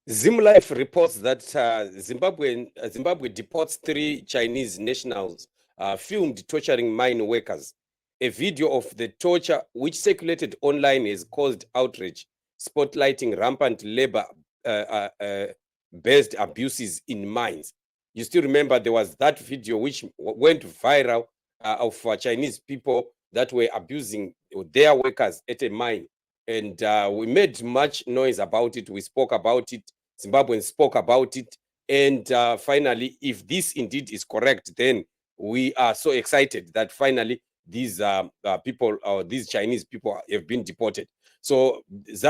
ZimLife reports that Zimbabwe deports 3 Chinese nationals filmed torturing mine workers. A video of the torture, which circulated online, has caused outrage, spotlighting rampant labor-based abuses in mines. You still remember there was that video which went viral of Chinese people that were abusing their workers at a mine. And we made much noise about it. We spoke about it. Zimbabweans spoke about it. And finally, if this indeed is correct, then we are so excited that finally these people, or these Chinese people, have been deported. So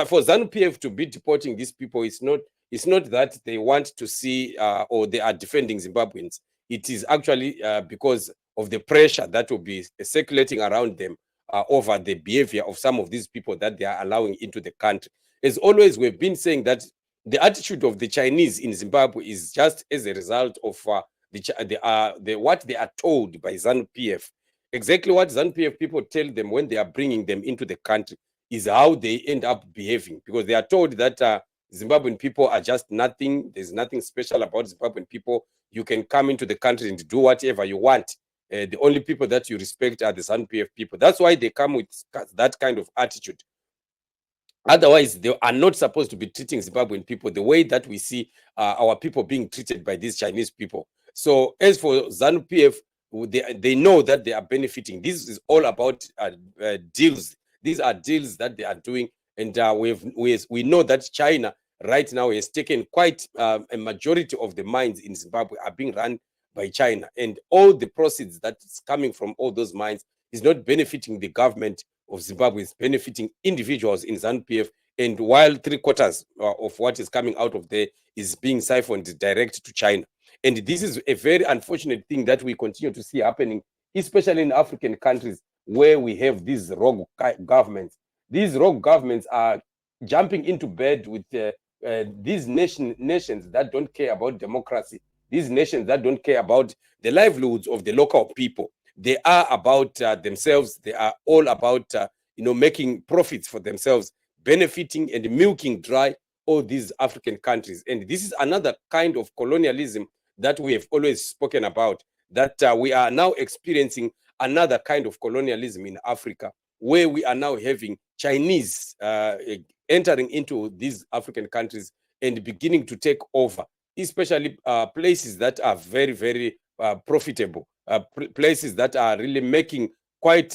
for ZANU-PF to be deporting these people, it's not that they want to see or they are defending Zimbabweans. It is actually because of the pressure that will be circulating around them over the behavior of some of these people that they are allowing into the country. As always, we've been saying that the attitude of the Chinese in Zimbabwe is just as a result of what they are told by ZANU-PF. Exactly what ZANU-PF people tell them when they are bringing them into the country is how they end up behaving, because they are told that Zimbabwean people are just nothing. There's nothing special about Zimbabwean people. You can come into the country and do whatever you want. The only people that you respect are the ZANU-PF people. That's why they come with that kind of attitude. Otherwise, they are not supposed to be treating Zimbabwean people the way that we see our people being treated by these Chinese people. So as for ZANU-PF, they know that they are benefiting. This is all about deals. These are deals that they are doing. And we know that China right now has taken quite a majority of the mines in Zimbabwe are being run by China. And all the proceeds that is coming from all those mines is not benefiting the government of Zimbabwe, is benefiting individuals in ZANU-PF, and while 3/4 of what is coming out of there is being siphoned direct to China. And this is a very unfortunate thing that we continue to see happening, especially in African countries where we have these rogue governments. These rogue governments are jumping into bed with these nations that don't care about democracy, these nations that don't care about the livelihoods of the local people. They are about themselves. They are all about making profits for themselves, benefiting and milking dry all these African countries. And this is another kind of colonialism that we have always spoken about, that we are now experiencing another kind of colonialism in Africa, where we are now having Chinese entering into these African countries and beginning to take over, especially places that are very, very profitable. Places that are really making quite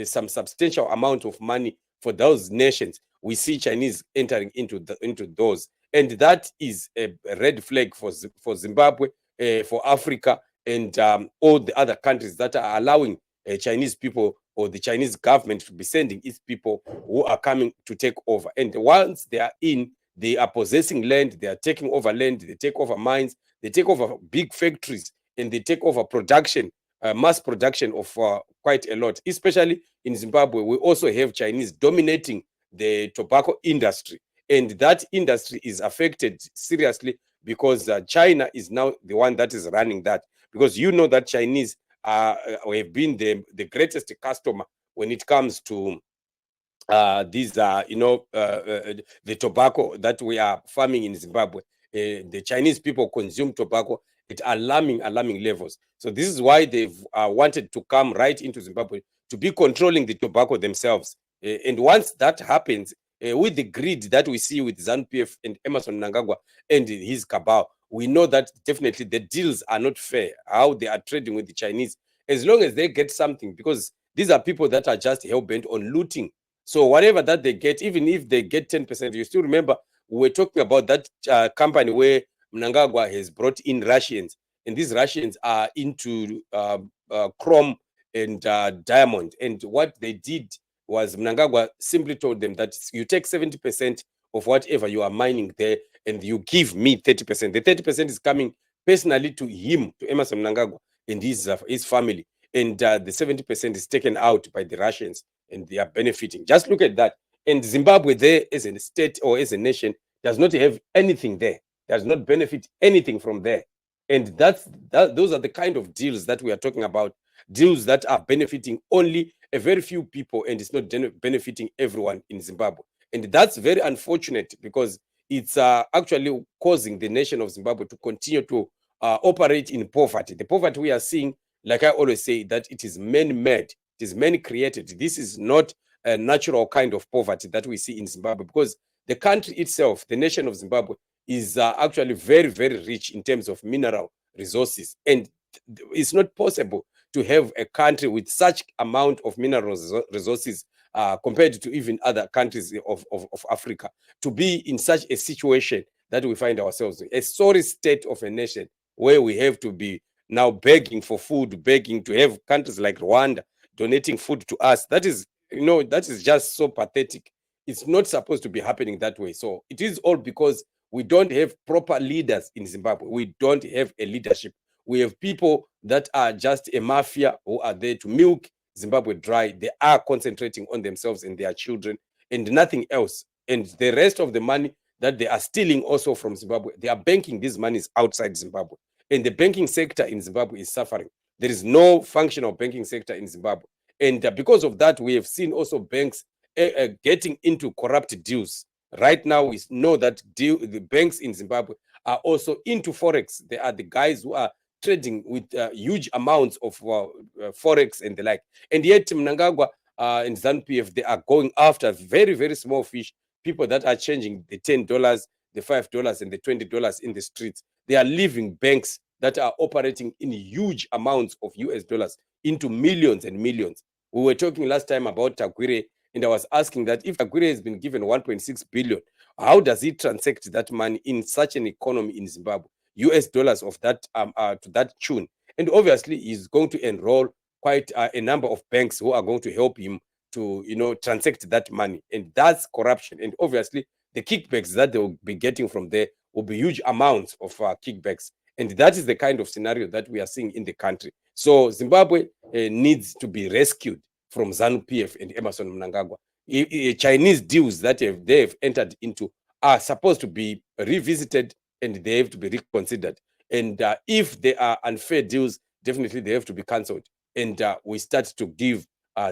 some substantial amount of money for those nations. We see Chinese entering into those, and that is a red flag for Zimbabwe, for Africa, and all the other countries that are allowing Chinese people or the Chinese government to be sending its people who are coming to take over. And once they are in, they are possessing land, they are taking over land, they take over mines, they take over big factories, and they take over production, mass production of quite a lot. Especially in Zimbabwe, we also have Chinese dominating the tobacco industry. And that industry is affected seriously because China is now the one that is running that. Because you know that Chinese have been the greatest customer when it comes to the tobacco that we are farming in Zimbabwe. The Chinese people consume tobacco at alarming levels. So this is why they've wanted to come right into Zimbabwe to be controlling the tobacco themselves. And once that happens, with the greed that we see with ZANU-PF and Emmerson Mnangagwa and his cabal, we know that definitely the deals are not fair, how they are trading with the Chinese, as long as they get something, because these are people that are just hell-bent on looting. So whatever that they get, even if they get 10%, you still remember we were talking about that company where Mnangagwa has brought in Russians, and these Russians are into chrome and diamond. And what they did was Mnangagwa simply told them that you take 70% of whatever you are mining there and you give me 30%. The 30% is coming personally to him, to Emmerson Mnangagwa and his family. And the 70% is taken out by the Russians, and they are benefiting. Just look at that. And Zimbabwe there as a state or as a nation does not have anything there, does not benefit anything from there. And those are the kind of deals that we are talking about, deals that are benefiting only a very few people, and it's not benefiting everyone in Zimbabwe. And that's very unfortunate, because it's actually causing the nation of Zimbabwe to continue to operate in poverty. The poverty we are seeing, like I always say, that it is man-made, it is man-created. This is not a natural kind of poverty that we see in Zimbabwe, because the country itself, the nation of Zimbabwe, is actually very, very rich in terms of mineral resources. And it's not possible to have a country with such amount of mineral resources compared to even other countries of Africa, to be in such a situation that we find ourselves in. A sorry state of a nation where we have to be now begging for food, begging to have countries like Rwanda donating food to us. That is, that is just so pathetic. It's not supposed to be happening that way. So it is all because we don't have proper leaders in Zimbabwe. We don't have a leadership. We have people that are just a mafia who are there to milk Zimbabwe dry. They are concentrating on themselves and their children and nothing else. And the rest of the money that they are stealing also from Zimbabwe, they are banking these monies outside Zimbabwe. And the banking sector in Zimbabwe is suffering. There is no functional banking sector in Zimbabwe. And because of that, we have seen also banks getting into corrupt deals. Right now, we know that the banks in Zimbabwe are also into Forex. They are the guys who are trading with huge amounts of Forex and the like. And yet, Mnangagwa and ZANU-PF, they are going after very, very small fish, people that are changing the $10, the $5, and the $20 in the streets. They are leaving banks that are operating in huge amounts of US dollars into millions and millions. We were talking last time about Tagwire, and I was asking that if Tagwire has been given 1.6 billion, how does he transact that money in such an economy in Zimbabwe? US dollars of that to that tune. And obviously, he's going to enroll quite a number of banks who are going to help him to transact that money. And that's corruption. And obviously, the kickbacks that they will be getting from there will be huge amounts of kickbacks. And that is the kind of scenario that we are seeing in the country. So Zimbabwe needs to be rescued from ZANU-PF and Emerson Mnangagwa. Chinese deals that they have entered into are supposed to be revisited and they have to be reconsidered. And if they are unfair deals, definitely they have to be cancelled. And we start to give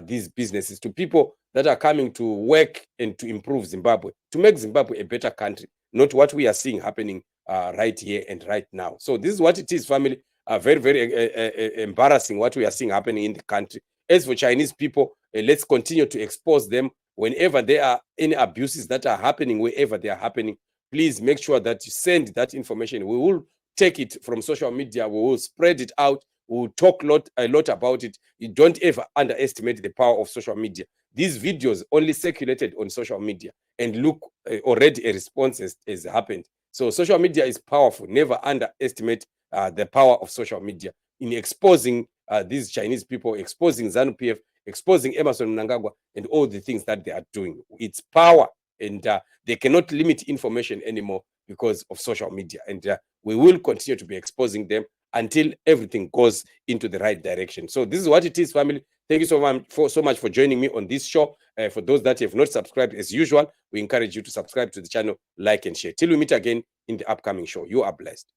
these businesses to people that are coming to work and to improve Zimbabwe, to make Zimbabwe a better country, not what we are seeing happening right here and right now. So this is what it is, family. Very, very embarrassing what we are seeing happening in the country. As for Chinese people, let's continue to expose them whenever there are any abuses that are happening, wherever they are happening. Please make sure that you send that information. We will take it from social media. We will spread it out. We will talk a lot about it. You don't ever underestimate the power of social media. These videos only circulated on social media, and look, already a response has happened. So social media is powerful. Never underestimate the power of social media in exposing these Chinese people, exposing ZANU-PF, exposing Emerson Mnangagwa, and all the things that they are doing. It's power, and they cannot limit information anymore because of social media. And we will continue to be exposing them until everything goes into the right direction. So this is what it is, family. Thank you so much for joining me on this show. For those that have not subscribed, as usual, we encourage you to subscribe to the channel, like, and share. Till we meet again in the upcoming show. You are blessed.